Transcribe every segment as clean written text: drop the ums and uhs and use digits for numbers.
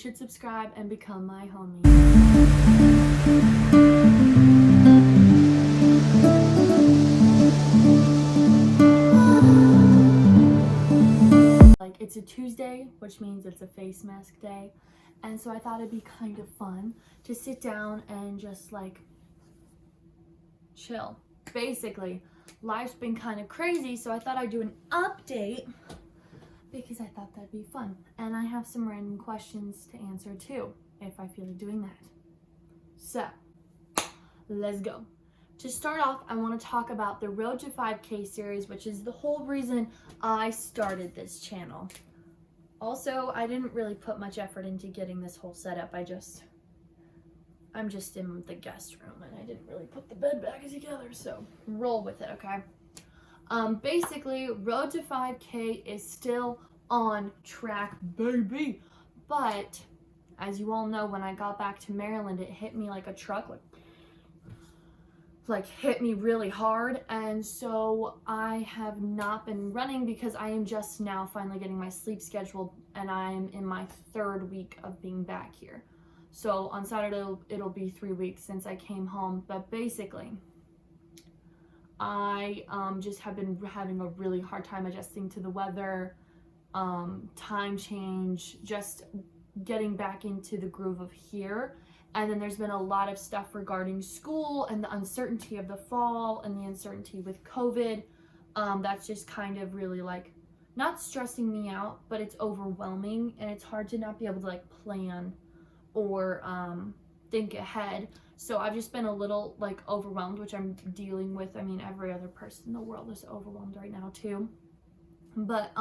should subscribe and become my homie. Like, it's a Tuesday, which means it's a face mask day, and so I thought it'd be kind of fun to sit down and just like chill. Basically, life's been kind of crazy, so I thought I'd do an update because I thought that'd be fun. And I have some random questions to answer too, if I feel like doing that. So, let's go. To start off, I want to talk about the Road to 5K series, which is the whole reason I started this channel. Also, I didn't really put much effort into getting this whole setup. I'm just in the guest room and I didn't really put the bed back together, so roll with it, okay? Basically, Road to 5K is still on track, baby. But as you all know, when I got back to Maryland, it hit me like a truck, like hit me really hard, and so I have not been running because I am just now finally getting my sleep scheduled, and I'm in my 3rd week of being back here. So on Saturday it'll be 3 weeks since I came home. But basically, I just have been having a really hard time adjusting to the weather, time change, just getting back into the groove of here. And then there's been a lot of stuff regarding school and the uncertainty of the fall and the uncertainty with COVID. That's just kind of really like not stressing me out, but it's overwhelming, and it's hard to not be able to like plan or think ahead. So I've just been a little like overwhelmed, which I'm dealing with. I mean, every other person in the world is overwhelmed right now too. But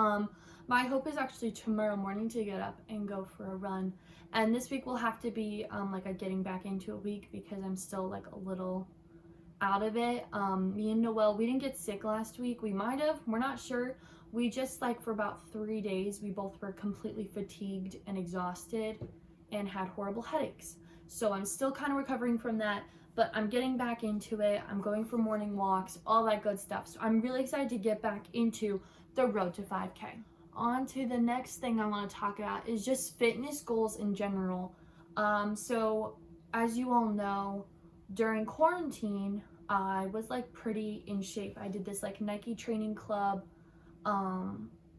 my hope is actually tomorrow morning to get up and go for a run. And this week will have to be like a getting back into a week because I'm still like a little out of it. Me and Noelle, we didn't get sick last week. We might have, we're not sure. We just like for about 3 days, we both were completely fatigued and exhausted and had horrible headaches. So I'm still kind of recovering from that, but I'm getting back into it. I'm going for morning walks, all that good stuff. So I'm really excited to get back into the Road to 5K. On to the next thing I want to talk about is just fitness goals in general. So as you all know, during quarantine, I was like pretty in shape. I did this like Nike training club,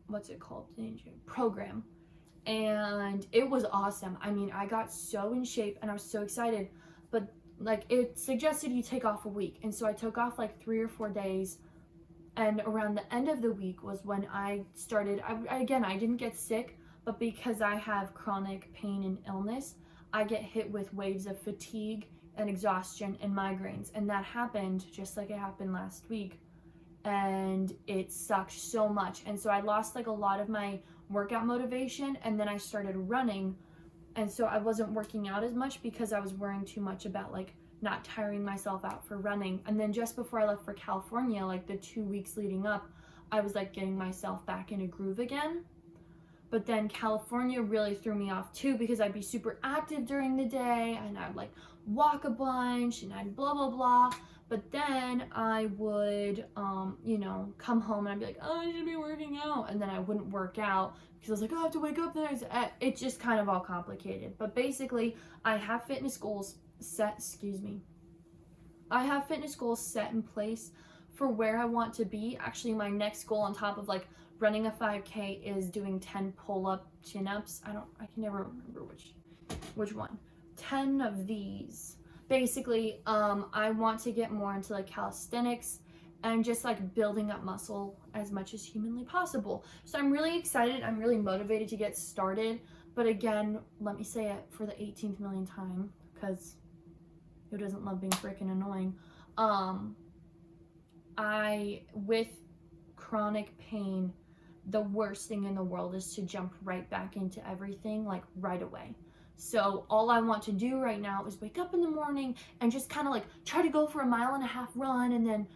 what's it called? Program. And it was awesome. I mean, I got so in shape and I was so excited, but like it suggested you take off a week. And so I took off like 3 or 4 days. And around the end of the week was when I started, I didn't get sick, but because I have chronic pain and illness, I get hit with waves of fatigue and exhaustion and migraines. And that happened just like it happened last week. And it sucked so much. And so I lost like a lot of my workout motivation, and then I started running. And so I wasn't working out as much because I was worrying too much about like not tiring myself out for running. And then just before I left for California, like the 2 weeks leading up, I was like getting myself back in a groove again. But then California really threw me off too, because I'd be super active during the day and I'd like walk a bunch and I'd blah blah blah. But then I would come home and I'd be like, oh, I should be working out, and then I wouldn't work out because I was like, oh, I have to wake up the next day. It's just kind of all complicated. But basically, I have fitness goals set in place for where I want to be. Actually, my next goal on top of like running a 5K is doing 10 pull-up chin-ups. I can never remember which one. 10 of these. Basically, I want to get more into like calisthenics and just like building up muscle as much as humanly possible. So I'm really excited. I'm really motivated to get started. But again, let me say it for the 18th millionth time, because who doesn't love being freaking annoying? With chronic pain, the worst thing in the world is to jump right back into everything like right away. So all I want to do right now is wake up in the morning and just kind of like try to go for a 1.5 mile run, and then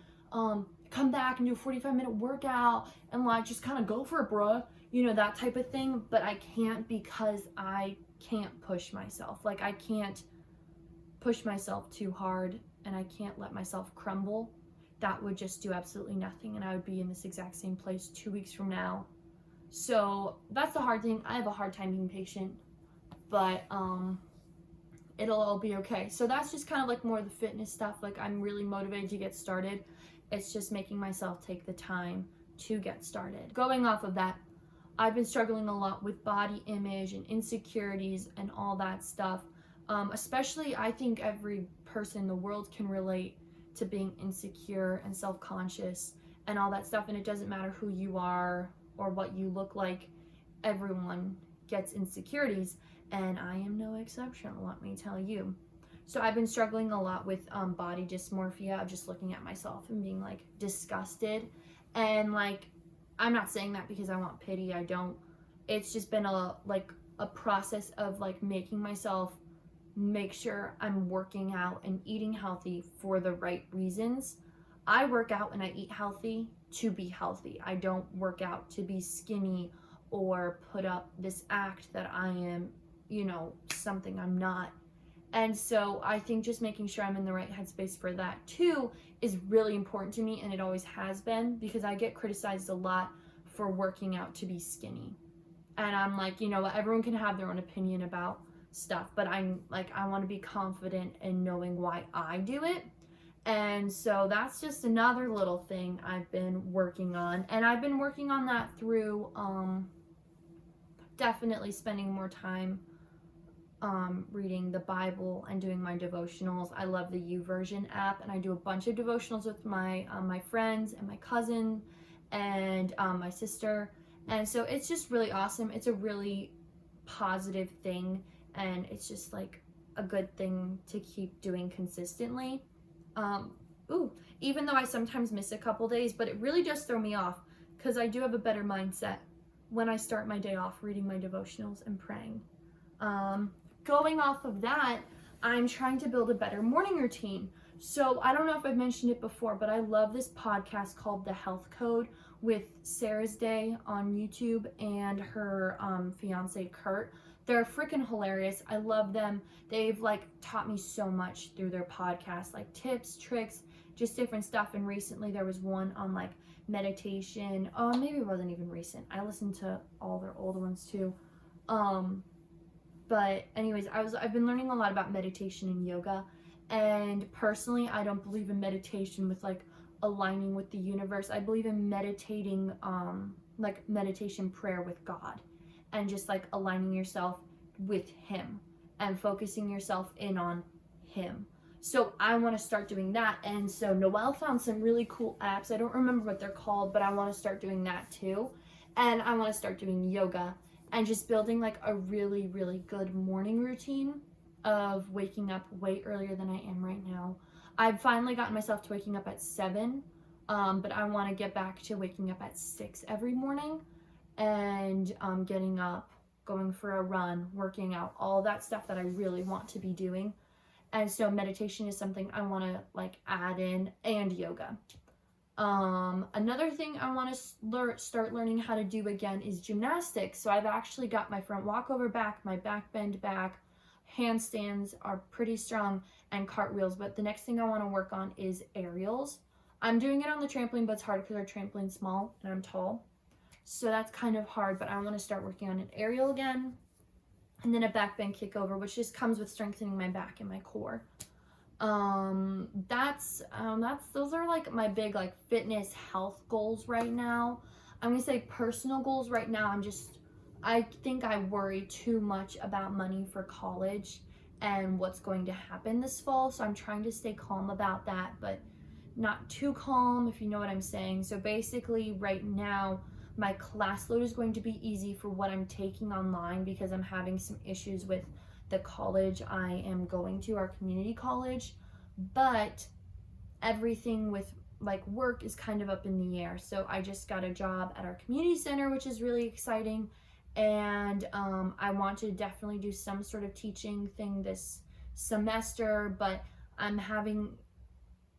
come back and do a 45-minute workout and like just kind of go for it, bruh. You know, that type of thing. But I can't because I can't push myself. Like I can't push myself too hard, and I can't let myself crumble. That would just do absolutely nothing, and I would be in this exact same place 2 weeks from now. So that's the hard thing. I have a hard time being patient, but it'll all be okay. So that's just kind of like more of the fitness stuff. Like, I'm really motivated to get started. It's just making myself take the time to get started. Going off of that, I've been struggling a lot with body image and insecurities and all that stuff. Especially, I think every person in the world can relate to being insecure and self-conscious and all that stuff. And it doesn't matter who you are or what you look like. Everyone gets insecurities, and I am no exception, let me tell you. So I've been struggling a lot with body dysmorphia, of just looking at myself and being like disgusted. And like, I'm not saying that because I want pity, I don't. It's just been a process of like making myself make sure I'm working out and eating healthy for the right reasons. I work out and I eat healthy to be healthy. I don't work out to be skinny or put up this act that I am, you know, something I'm not. And so I think just making sure I'm in the right headspace for that too is really important to me, and it always has been, because I get criticized a lot for working out to be skinny. And I'm like, you know what, everyone can have their own opinion about stuff, but I'm like, I want to be confident in knowing why I do it. And so that's just another little thing I've been working on. And I've been working on that through definitely spending more time reading the Bible and doing my devotionals. I love the YouVersion app, and I do a bunch of devotionals with my my friends and my cousin and my sister. And so it's just really awesome. It's a really positive thing, and it's just like a good thing to keep doing consistently. Even though I sometimes miss a couple days, but it really does throw me off, because I do have a better mindset when I start my day off reading my devotionals and praying. Going off of that, I'm trying to build a better morning routine. So I don't know if I've mentioned it before, but I love this podcast called The Health Code with Sarah's Day on YouTube and her fiance Kurt. They're freaking hilarious. I love them. They've like taught me so much through their podcast, like tips, tricks, just different stuff. And recently there was one on like meditation. Oh, maybe it wasn't even recent. I listened to all their old ones too. But anyways, I've been learning a lot about meditation and yoga. And personally, I don't believe in meditation with like aligning with the universe. I believe in meditating, like meditation prayer with God, and just like aligning yourself with Him and focusing yourself in on Him. So I want to start doing that. And so Noelle found some really cool apps. I don't remember what they're called, but I want to start doing that too. And I want to start doing yoga and just building like a really, really good morning routine of waking up way earlier than I am right now. I've finally gotten myself to waking up at 7, but I want to get back to waking up at 6 every morning, and getting up, going for a run, working out, all that stuff that I really want to be doing. And so meditation is something I want to like add in, and yoga. Another thing I want to start learning how to do again is gymnastics. So I've actually got my front walkover back, my back bend back, handstands are pretty strong, and cartwheels. But the next thing I want to work on is aerials. I'm doing it on the trampoline, but it's hard because our trampoline's small and I'm tall. So that's kind of hard, but I want to start working on an aerial again. And then a back bend kickover, which just comes with strengthening my back and my core. Those are like my big like fitness health goals right now. I'm gonna say personal goals right now. I think I worry too much about money for college and what's going to happen this fall. So I'm trying to stay calm about that, but not too calm, if you know what I'm saying. So basically right now, my class load is going to be easy for what I'm taking online, because I'm having some issues with the college I am going to, our community college. But everything with like work is kind of up in the air. So I just got a job at our community center, which is really exciting. And I want to definitely do some sort of teaching thing this semester, but I'm having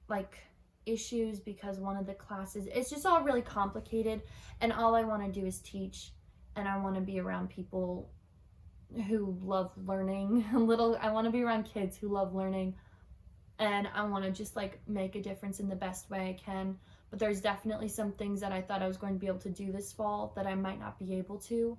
like issues because one of the classes, it's just all really complicated, and all I want to do is teach, and I want to be around people who love learning. I want to be around kids who love learning, and I want to just like make a difference in the best way I can. But there's definitely some things that I thought I was going to be able to do this fall that I might not be able to.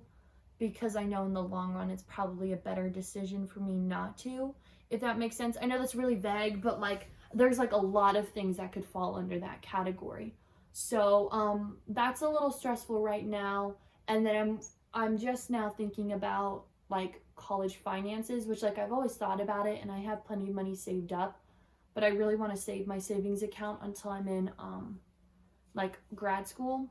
because I know in the long run it's probably a better decision for me not to, if that makes sense. I know that's really vague, but like there's like a lot of things that could fall under that category. So that's a little stressful right now. And then I'm just now thinking about like college finances, which like I've always thought about it and I have plenty of money saved up, but I really want to save my savings account until I'm in like grad school.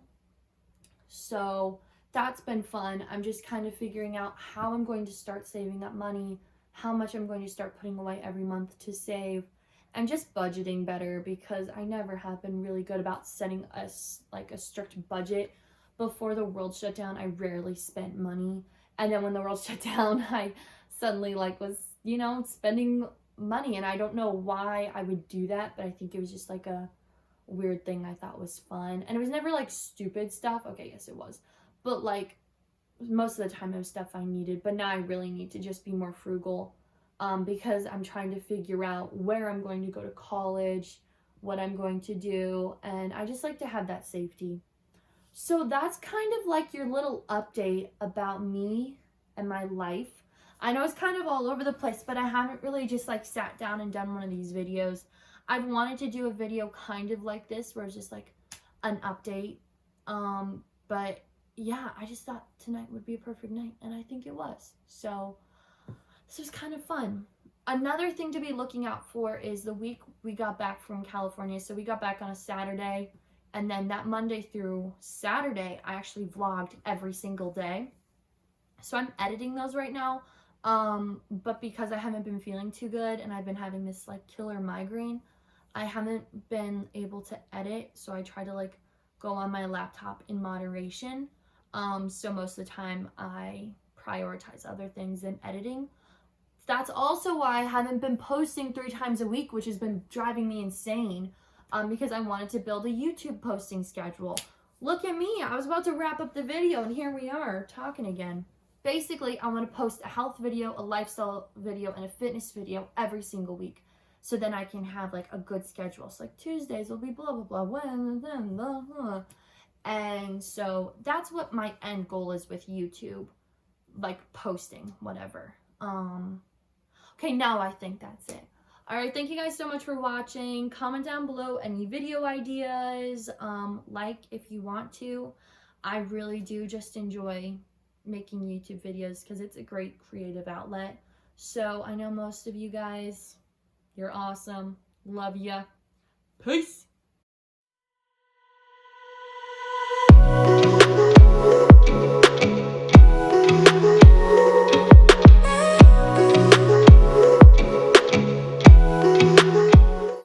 So that's been fun. I'm just kind of figuring out how I'm going to start saving up money, how much I'm going to start putting away every month to save, and just budgeting better, because I never have been really good about setting a strict budget. Before the world shut down, I rarely spent money. And then when the world shut down, I suddenly like was, spending money, and I don't know why I would do that, but I think it was just like a weird thing I thought was fun. And it was never like stupid stuff. Okay, yes it was. But like most of the time it was stuff I needed. But now I really need to just be more frugal, because I'm trying to figure out where I'm going to go to college, what I'm going to do, and I just like to have that safety. So that's kind of like your little update about me and my life. I know it's kind of all over the place, but I haven't really just like sat down and done one of these videos. I've wanted to do a video kind of like this where it's just like an update. But yeah, I just thought tonight would be a perfect night, and I think it was. So this was kind of fun. Another thing to be looking out for is the week we got back from California. So we got back on a Saturday, and then that Monday through Saturday, I actually vlogged every single day. So I'm editing those right now. But because I haven't been feeling too good and I've been having this like killer migraine, I haven't been able to edit. So I try to like go on my laptop in moderation. So most of the time I prioritize other things than editing. That's also why I haven't been posting 3 times a week, which has been driving me insane, because I wanted to build a YouTube posting schedule. Look at me, I was about to wrap up the video and here we are talking again. Basically, I want to post a health video, a lifestyle video, and a fitness video every single week. So then I can have like a good schedule. So like Tuesdays will be blah, blah, blah. And so that's what my end goal is with YouTube, like posting, whatever. Okay, now I think that's it. All right, thank you guys so much for watching. Comment down below any video ideas, like if you want to. I really do just enjoy making YouTube videos because it's a great creative outlet. So I know most of you guys, you're awesome. Love ya. Peace.